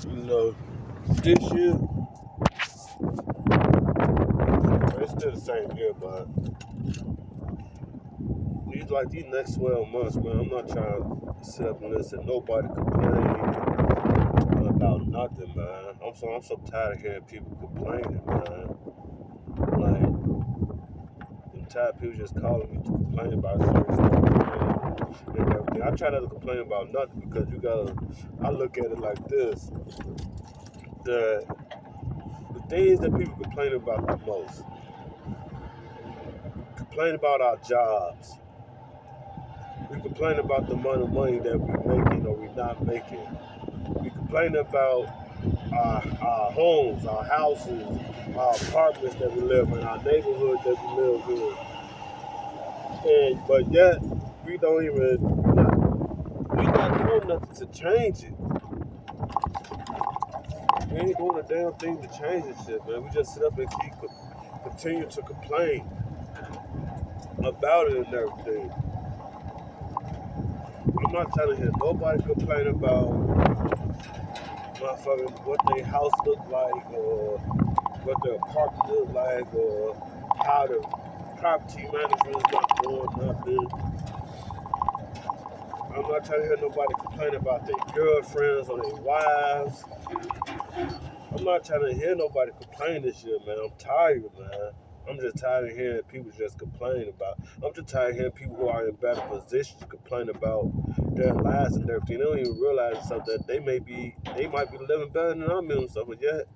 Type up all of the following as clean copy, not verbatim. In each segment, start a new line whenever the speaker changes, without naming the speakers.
You know, this year, it's still the same year, but these next 12 months, man, I'm not trying to sit up and listen to nobody complain about nothing, man. I'm so tired of hearing people complaining, man. Like, I'm tired of people just calling me to complain about certain stuff and everything. I try not to complain about nothing because I look at it like this. The the things that people complain about the most, complain about our jobs. We complain about the amount of money that we're making or we're not making. We complain about our homes, our houses, our apartments that we live in, our neighborhood that we live in. But yet we don't even we not doing nothing to change it. We ain't doing a damn thing to change this shit, man. We just sit up and continue to complain about it and everything. I'm not trying to hear nobody complain about motherfucking what their house look like or what their apartment look like or how the property management is not doing nothing. I'm not trying to hear nobody complain about their girlfriends or their wives. I'm not trying to hear nobody complain this year, man. I'm tired, man. I'm just tired of hearing people just complain about. I'm just tired of hearing people who are in better positions complain about their lives and everything. They don't even realize something that they might be living better than I'm in something. Yet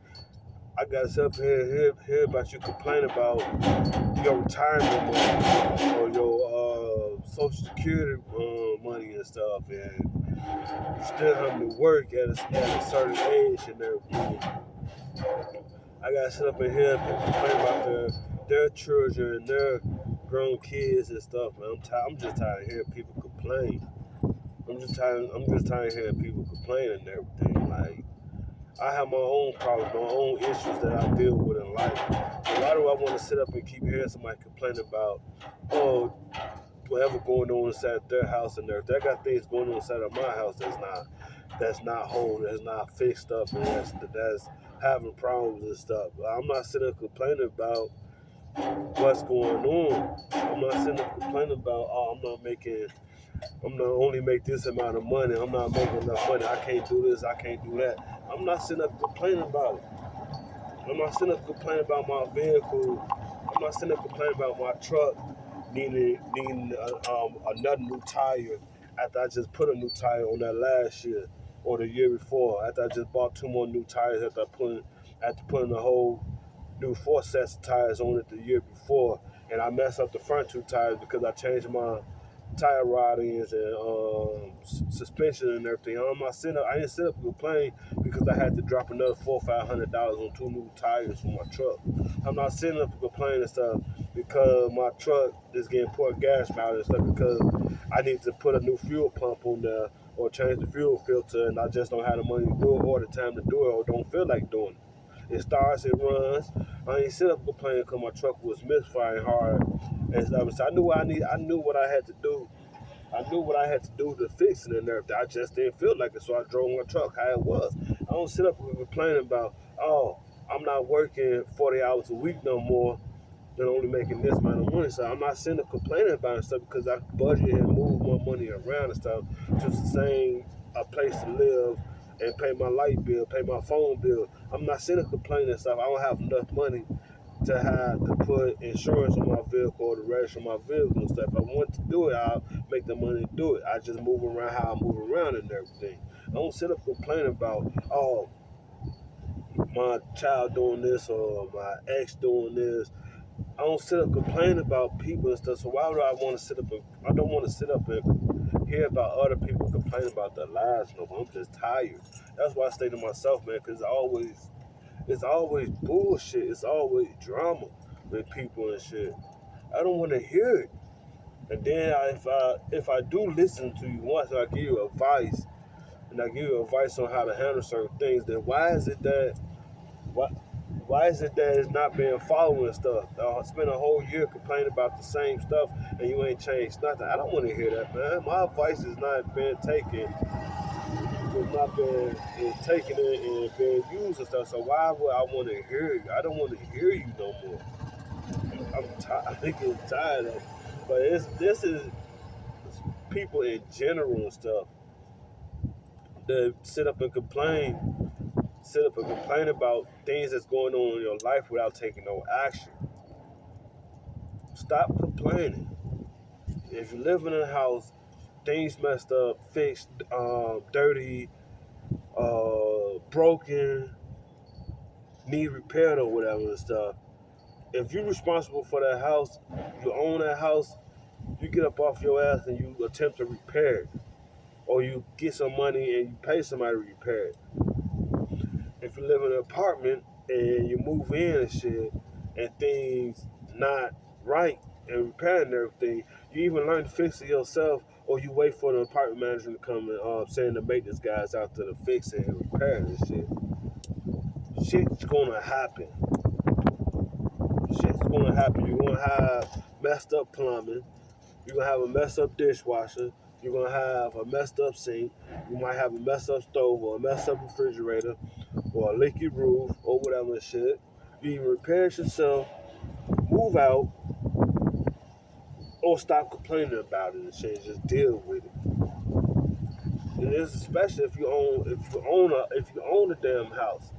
I gotta sit up here and hear about you complain about your retirement money or your social security money and stuff, and you still having to work at a certain age and everything. I gotta sit up in here and complain about their children and their grown kids and stuff, man. I'm just tired of hearing people complain. I'm just tired of hearing people complain and everything. Like, I have my own problems, my own issues that I deal with in life. So why do I want to sit up and keep hearing somebody complain about, oh, whatever going on inside their house and everything? I got things going on inside of my house that's not whole, that's not fixed up, and that's having problems and stuff. I'm not sitting there complaining about what's going on. I'm not sitting there complaining about, oh, I'm not only make this amount of money, I'm not making enough money, I can't do this, I can't do that. I'm not sitting up complaining about it. I'm not sitting up complaining about my vehicle. I'm not sitting up complaining about my truck needing another new tire after I just put a new tire on that last year or the year before. After I just bought two more new tires after putting a whole new four sets of tires on it the year before, and I messed up the front two tires because I changed my tire roddings and suspension and everything. I didn't sit up and complain because I had to drop another $400-500 on two new tires for my truck. I'm not sitting up and complaining and stuff because my truck is getting poor gas mileage and stuff because I need to put a new fuel pump on there or change the fuel filter and I just don't have the money to do it or the time to do it or don't feel like doing it. It starts, it runs. I ain't sit up complaining because my truck was misfiring hard and stuff. So I knew what I knew what I had to do. I knew what I had to do to fix it and everything. I just didn't feel like it, so I drove my truck how it was. I don't sit up and complain about, oh, I'm not working 40 hours a week no more and only making this amount of money. So I'm not sitting there complaining about it stuff because I budget and move more money around and stuff to sustain a place to live and pay my light bill, pay my phone bill. I'm not sitting there complaining and stuff. I don't have enough money to have to put insurance on my vehicle or to register my vehicle and stuff. If I want to do it, I'll make the money to do it. I just move around how I move around and everything. I don't sit up complaining about, oh, my child doing this or my ex doing this. I don't sit up complaining about people and stuff. So why would I want to sit up and I don't want to sit up and hear about other people complaining about their lives no more. I'm just tired. That's why I stay to myself, man, because it's always bullshit. It's always drama with people and shit. I don't want to hear it. And then if I do listen to you once, I give you advice, and I give you advice on how to handle certain things. Then why why is it that it's not being following stuff? I spent a whole year complaining about the same stuff, and you ain't changed nothing. I don't want to hear that, man. My advice is not being taken is not being is taking it and being used and stuff. So why would I want to hear you? I don't want to hear you no more. I'm tired. I'm getting tired of it. But this is people in general and stuff that sit up and complain about things that's going on in your life without taking no action. Stop complaining. If you live in a house, things messed up, fixed, dirty, broken, need repaired or whatever and stuff. If you're responsible for that house, you own that house, you get up off your ass and you attempt to repair it. Or you get some money and you pay somebody to repair it. If you live in an apartment and you move in and shit and things not right and repairing everything, you even learn to fix it yourself or you wait for the apartment manager to come and send the maintenance guys out to fix it and repair it and shit. Shit's gonna happen. Shit's gonna happen. You're gonna have messed up plumbing. You're gonna have a messed up dishwasher. You're gonna have a messed up sink. You might have a messed up stove or a messed up refrigerator or a leaky roof or whatever shit. You either repair it yourself, move out, or stop complaining about it and shit. Just deal with it. And it's especially if you own a damn house.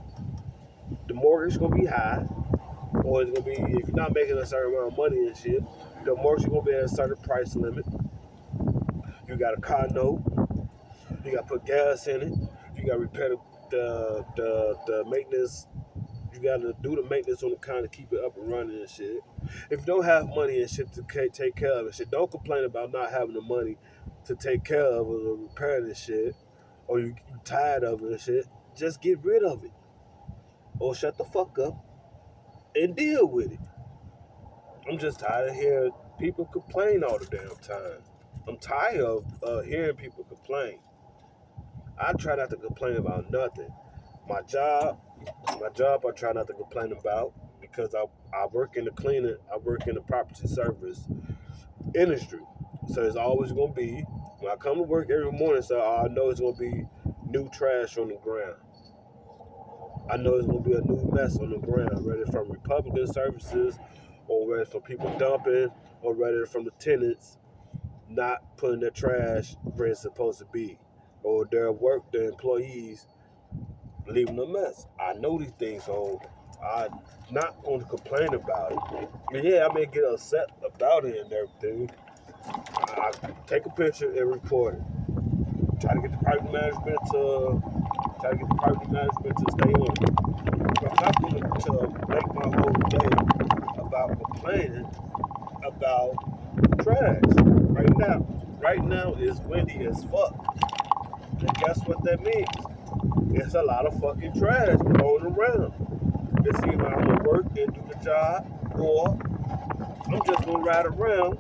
The mortgage is gonna be high, or it's gonna be if you're not making a certain amount of money and shit. The mortgage is gonna be at a certain price limit. You got a car note. You got to put gas in it. You got to repair the maintenance. You got to do the maintenance on the car to keep it up and running and shit. If you don't have money and shit to take care of it, shit, don't complain about not having the money to take care of it or repair this shit, or you tired of it and shit. Just get rid of it, or shut the fuck up and deal with it. I'm just tired of hearing people complain all the damn time. I'm tired of hearing people complain. I try not to complain about nothing. My job, I try not to complain about because I work in the cleaning, I work in the property service industry. So it's always going to be, when I come to work every morning, so I know it's going to be new trash on the ground. I know it's going to be a new mess on the ground, whether from Republican services or whether from people dumping or whether from the tenants not putting their trash where it's supposed to be, or their employees leaving a mess. I know these things, so I'm not going to complain about it. But yeah, I may get upset about it and everything. I take a picture and report it. Try to get the property management to stay on it. But I'm not going to make my whole day about complaining about trash. Right now it's windy as fuck. And guess what that means? It's a lot of fucking trash rolling around. It's either I'm gonna work and do the job, or I'm just gonna ride around,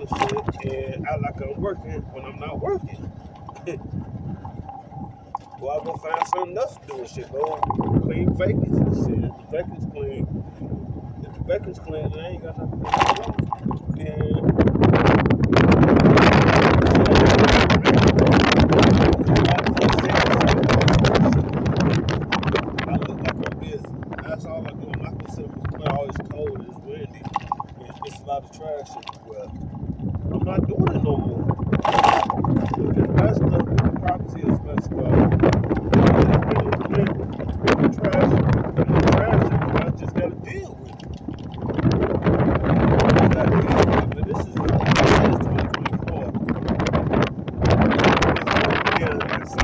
and shit and act like I'm working when I'm not working. Well, I'm gonna find something else to do and shit. Go clean vacancies and shit. If the vacancy's clean, then I ain't got nothing to do. And that's all I do. I'm not gonna sit up and play all this cold and it's windy. It's a lot of trash everywhere. I'm not doing it no more. If it's messed up, the property is messed up. The trash, I just gotta deal with it. But this is 2024. It's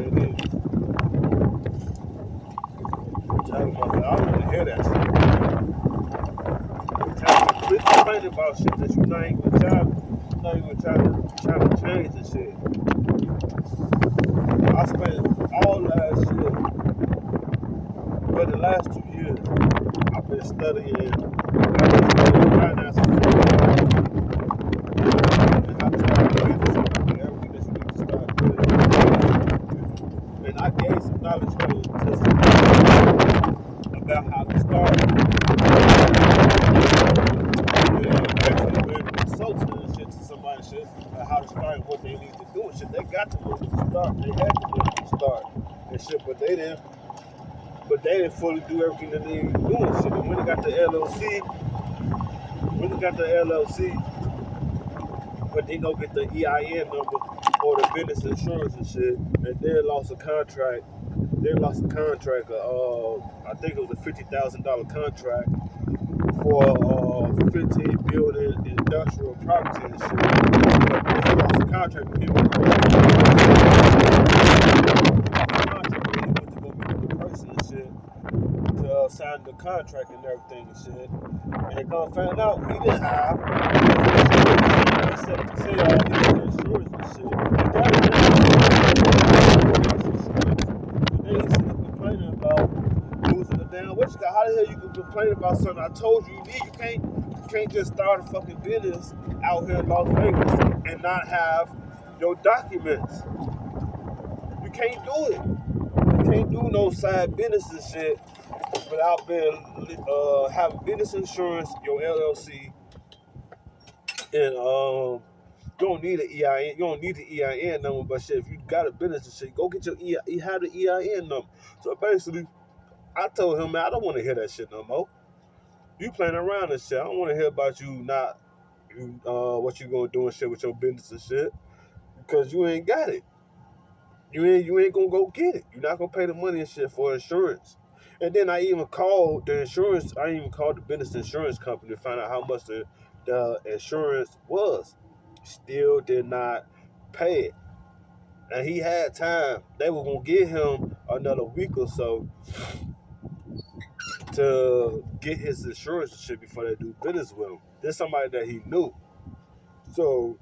it is. I don't want to hear that shit. Quit complaining about shit that you not even trying to change and shit. I spent all last year, for the last 2 years, I've been studying finances and how to start business and everything that you need to start doing. And I gave some knowledge to some about how to start. Actually been consulting and shit to somebody and shit about how to start and what they need to do and shit. They got the money to start. They had the money to start and shit, but they didn't fully do everything that they needed to do and shit. And when they got the LLC, but they go get the EIN number or the business insurance and shit, and then lost a contract. They lost a contract. I think it was a $50,000 contract for 15 building industrial property and shit. But they lost a contract with him. He went to go meet the person and shit to sign the contract and everything and shit. And they come found out he didn't have they said to say all these insurance and shit. And that and then he's sitting complaining about losing the damn what you got. How the hell you can complain about something I told you you need? You can't just start a fucking business out here in Las Vegas and not have your documents. You can't do it. You can't do no side business and shit without being having business insurance, your LLC, and you don't need an EIN. You don't need the EIN number, but shit, if you got a business and shit, go get your EIN. You have the EIN number. So basically, I told him, man, I don't want to hear that shit no more. You playing around and shit. I don't want to hear about you not what you gonna do and shit with your business and shit because you ain't got it. You ain't gonna go get it. You're not gonna pay the money and shit for insurance. And then I even called the insurance. I even called the business insurance company to find out how much the insurance was. Still did not pay it. And he had time. They were gonna give him another week or so to get his insurance and shit before they do business with him. There's somebody that he knew. So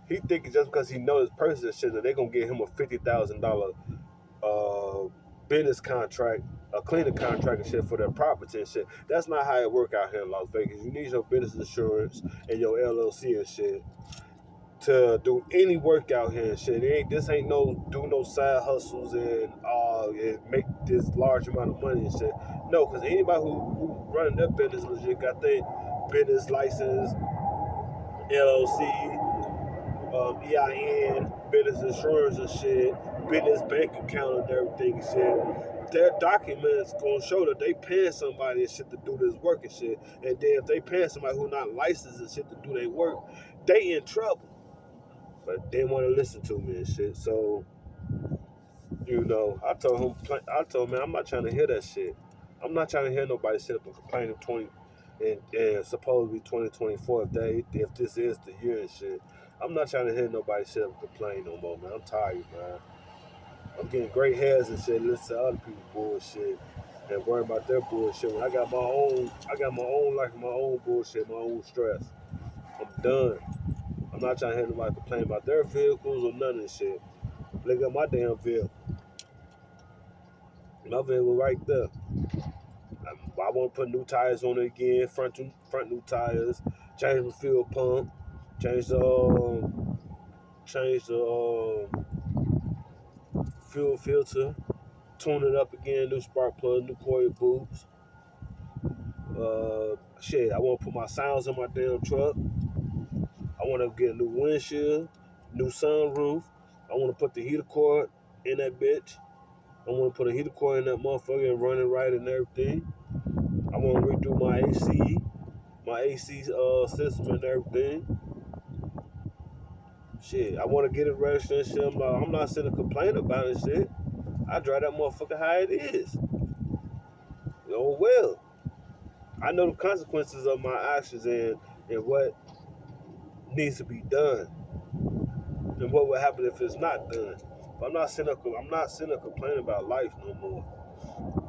he thinking just because he knows this person and shit that they gonna give him a $50,000 business contract, a cleaning contract and shit for their property and shit. That's not how it work out here in Las Vegas. You need your business insurance and your LLC and shit to do any work out here and shit. This ain't no side hustles and make this large amount of money and shit. No, because anybody who running their business legit got their business license, LLC, EIN, business insurance and shit, business bank account and everything and shit. Their documents gonna show that they paying somebody and shit to do this work and shit. And then if they paying somebody who not licensed and shit to do their work, they in trouble. But they want to listen to me and shit. So, I told him, man, I'm not trying to hear that shit. I'm not trying to hear nobody sit up and complain of 20 and supposedly 2024 if this is the year and shit. I'm not trying to hear nobody sit up and complain no more, man. I'm tired, man. I'm getting great hairs and shit, listen to other people bullshit and worry about their bullshit. When I got my own life, my own bullshit, my own stress. I'm done. I'm not trying to hear nobody complain about their vehicles or none of this shit. Look at my damn vehicle. My vehicle right there. I want to put new tires on it again, front new tires, change the fuel pump, change the fuel filter, tune it up again, new spark plug, new coil boots. Shit, I want to put my sounds on my damn truck. I want to get a new windshield, new sunroof. I want to put the heater cord in that bitch. I want to put a heater cord in that motherfucker and run it right and everything. I want to redo my AC system and everything. Shit, I want to get it registered and shit. I'm not sitting complaining about it shit. I drive that motherfucker how it is. Oh well. I know the consequences of my actions and what needs to be done and what will happen if it's not done. But I'm not sitting up complaining about life no more.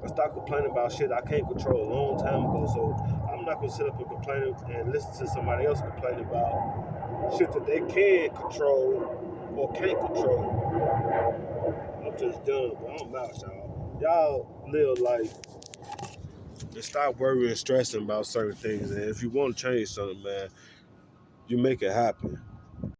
I stopped complaining about shit I can't control a long time ago. So I'm not gonna sit up and complain and listen to somebody else complaining about shit that they can control or can't control. I'm just done, bro. I'm out, y'all. Y'all live life and stop worrying and stressing about certain things. And if you want to change something, man, you make it happen.